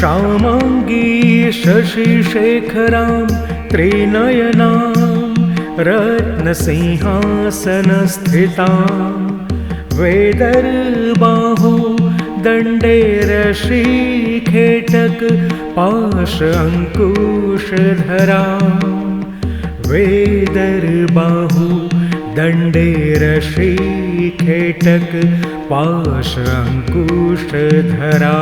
श्यामाङ्गी शशिशेखरां त्रिनयनां रत्नसिंहासनस्थितां वेदर्बाहु दण्डे रशीखेटक पाश अङ्कुशधरां वेदर्बाहु दण्डे रशीखेटक पाश अङ्कुशधरां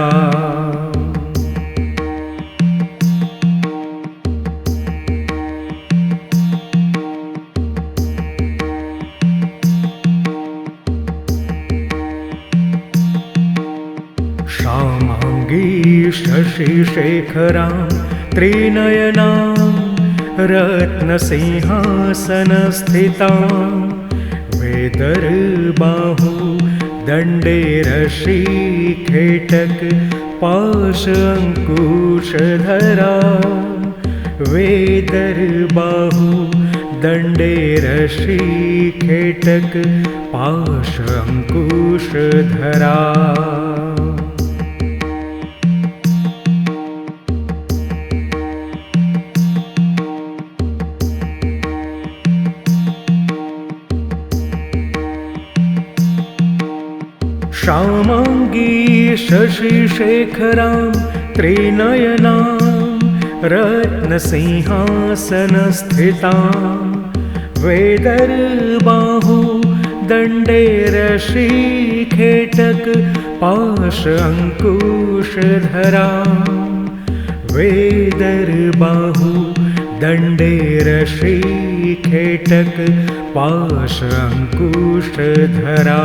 श्यामाङ्गी शशिशेखरां त्रिनयनां रत्नसिंहासनस्थितां वेदर्बाहु दण्डे रशीखेटक पाश अङ्कुशधरां वेदर्बाहु दण्डे रशीखेटक पाश अङ्कुशधरां श्यामाङ्गी शशिशेखरां त्रिनयनां रत्नसिंहासनस्थितां वेदर्बाहु दण्डे रशीखेटक पाश अङ्कुशधरां वेदर्बाहु दण्डे रशीखेटक पाश अङ्कुशधरां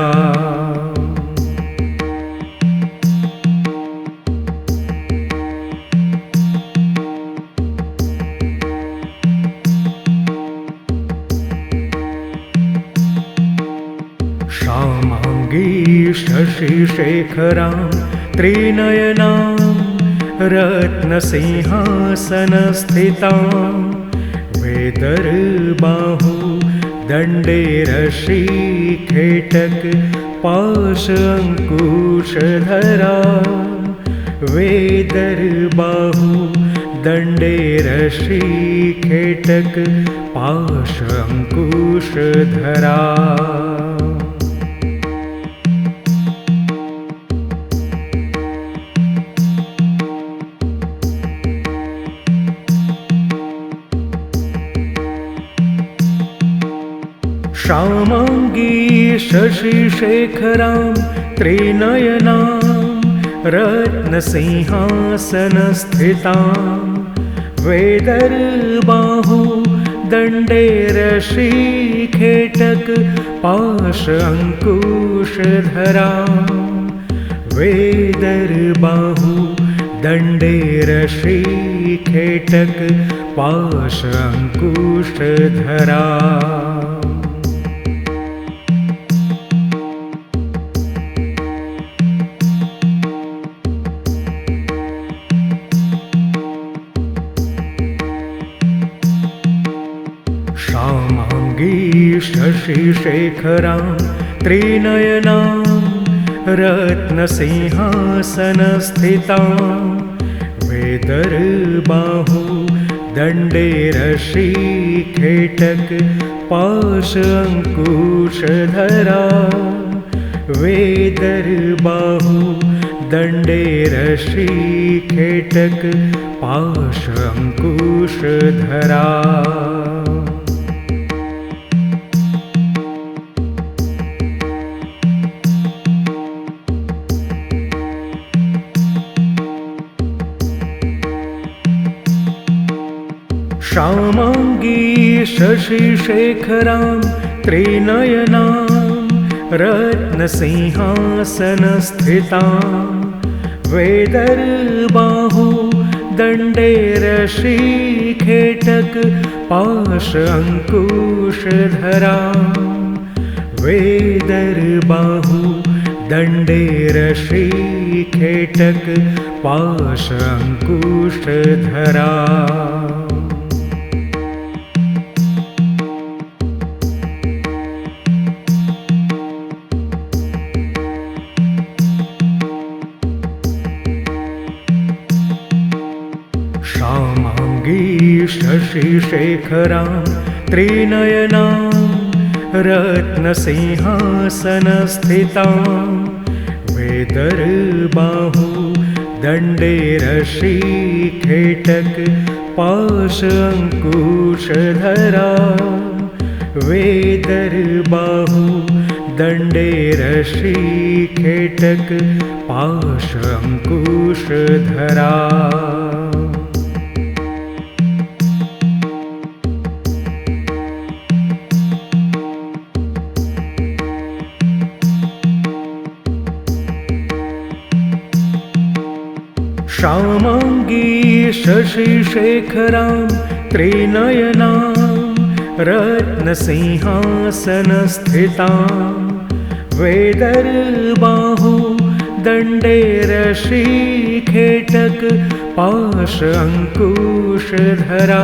श्यामाङ्गी शशिशेखरां त्रिनयनां रत्नसिंहासनस्थितां वेदर्बाहु दण्डे रशीखेटक पाश अङ्कुशधरां वेदर्बाहु दण्डे रशीखेटक पाश अङ्कुशधरां श्यामाङ्गी शशिशेखरां त्रिनयनां रत्नसिंहासनस्थितां वेदर्बाहु दण्डे रशीखेटक पाश अङ्कुशधरां वेदर्बाहु दण्डे रशीखेटक पाश अङ्कुशधरां श्यामाङ्गी शशिशेखरां त्रिनयनां रत्नसिंहासनस्थितां वेदर्बाहु दण्डे रशीखेटक पाश अङ्कुशधरां वेदर्बाहु दण्डे रशीखेटक पाश अङ्कुशधरां श्यामाङ्गी शशिशेखरां त्रिनयनां रत्नसिंहासनस्थितां वेदर्बाहु दण्डे रशीखेटक पाश अङ्कुशधरां वेदर्बाहु दण्डे रशीखेटक पाश अङ्कुशधरां श्यामाङ्गी शशिशेखरां त्रिनयनां रत्नसिंहासनस्थितां वेदर्बाहु दण्डे रशीखेटक पाश अंकुशधरा वेदर्बाहु दण्डे रशीखेटक पाश अंकुशधरा श्यामाङ्गी शशिशेखरां त्रिनयनां रत्नसिंहासनस्थितां वेदर्बाहु दण्डे रशीखेटक पाश अंकुशधरा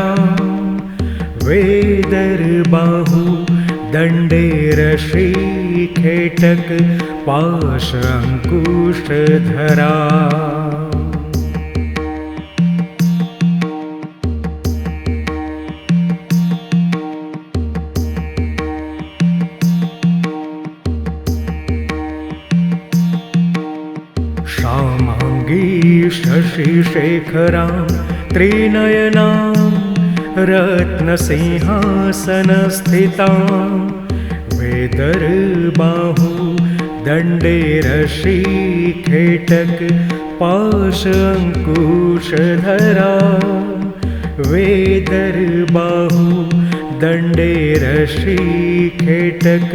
वेदर्बाहु दण्डे रशीखेटक पाश अंकुशधरा श्यामाङ्गी शशिशेखरां त्रिनयनां रत्नसिंहासनस्थितां वेदर्बाहु दण्डे रशीखेटक पाश अंकुशधरा वेदर्बाहु दण्डे रशीखेटक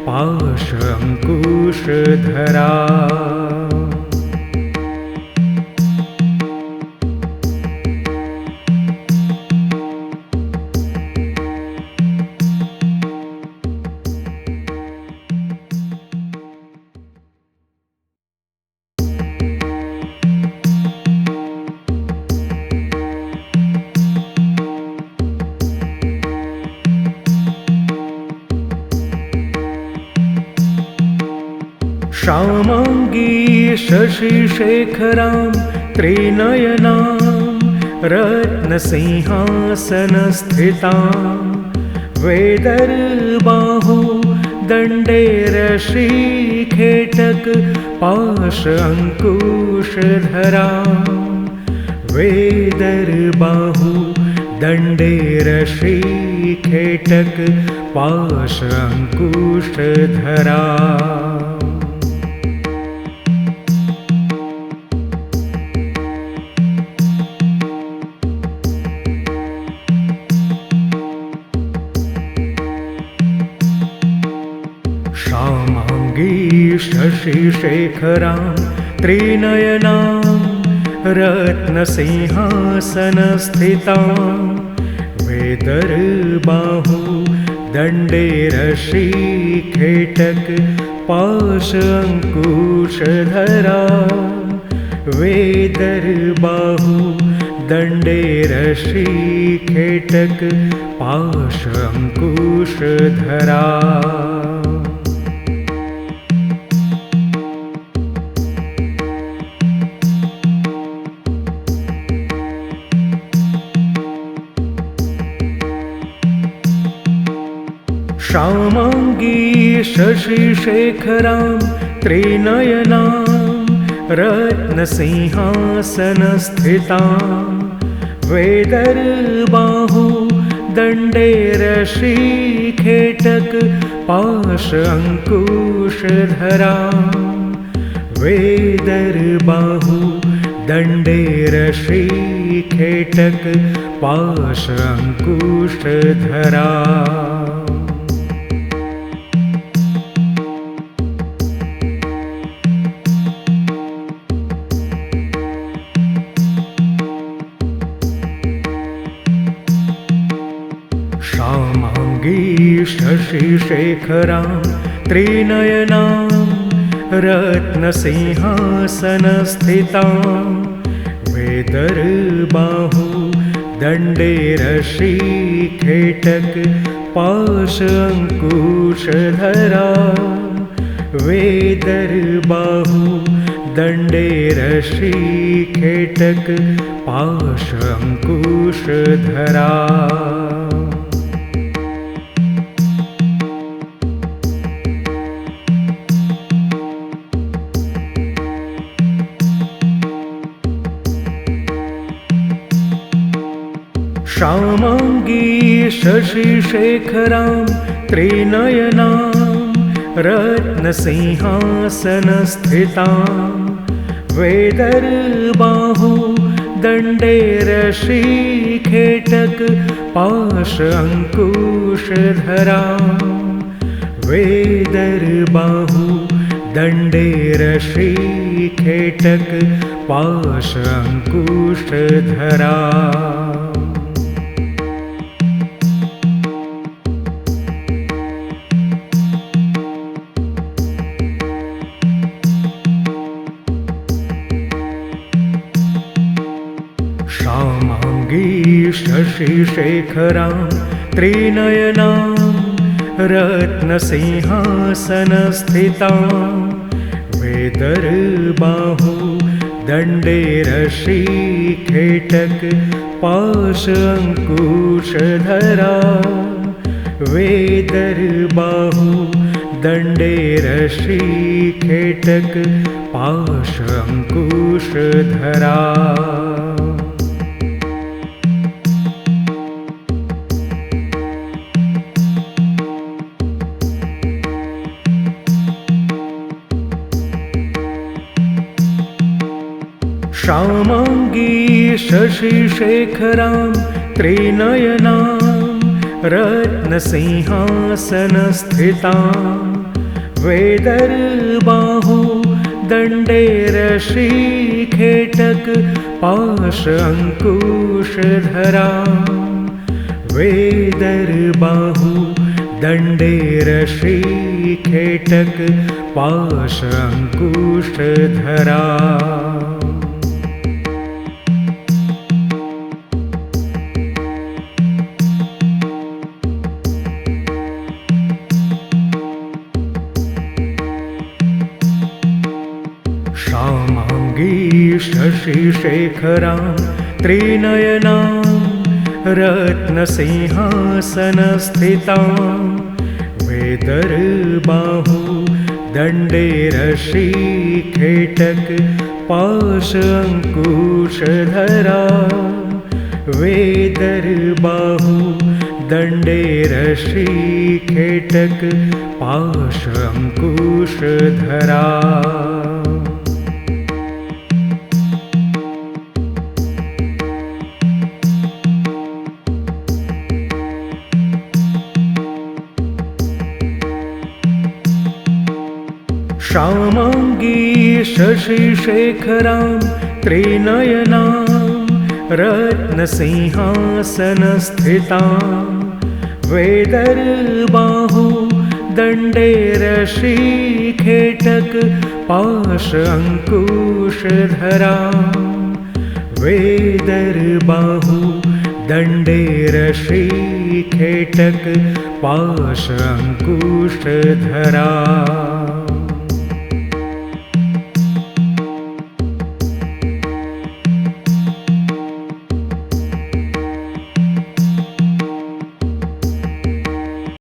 पाश अंकुशधरा श्यामाङ्गी शशिशेखरां त्रिनयनां रत्नसिंहासनस्थितां वेदर्बाहु दण्डे रशीखेटक पाश अंकुशधरा वेदर्बाहु दण्डे रशीखेटक पाश अंकुशधरा श्यामाङ्गी शशिशेखरां त्रिनयनां रत्नसिंहासनस्थितां वेदर्बाहु दण्डे रशीखेटक पाश अंकुशधरा वेदर्बाहु दण्डे रशीखेटक पाश अंकुशधरा श्यामाङ्गी शशिशेखरां त्रिनयनां रत्नसिंहासनस्थितां वेदर्बाहु दण्डे रशीखेटक पाश अंकुशधरा वेदर्बाहु दण्डे रशीखेटक पाश अंकुशधरा श्यामाङ्गी शशिशेखरां त्रिनयनां रत्नसिंहासनस्थितां वेदर्बाहु दण्डे रशीखेटक पाश अंकुशधरा वेदर्बाहु दण्डे रशीखेटक पाश अंकुशधरा श्यामांगी शशिशेखरां त्रिनयनां रत्नसिंहासनस्थितां वेदर्बाहु दण्डे रशीखेटक पाश अंकुशधरां वेदर्बाहु दण्डे रशीखेटक पाश अंकुशधरा श्यामांगी शशिशेखरां त्रिनयनां रत्नसिंहासनस्थितां वेदर्बाहु दण्डे रशीखेटक पाश अंकुशधरा वेदर्बाहु दण्डे रशीखेटक पाश अंकुशधरा श्यामांगी शशिशेखरां त्रिनयनां रत्नसिंहासनस्थितां वेदर्बाहु दण्डे रशीखेटक पाश अंकुशधरा वेदर्बाहु दण्डे रशीखेटक पाश अंकुशधरा श्यामांगी शशिशेखरां त्रिनयनां रत्नसिंहासनस्थितां वेदर्बाहु दण्डे रशीखेटक पाश अंकुशधरा वेदर्बाहु दण्डे रशीखेटक पाश अंकुशधरा श्यामांगी शशिशेखरां त्रिनयनां रत्नसिंहासनस्थितां वेदर्बाहु दण्डे रशीखेटक पाश अंकुशधरा वेदर्बाहु दण्डे रशीखेटक पाश अंकुशधरा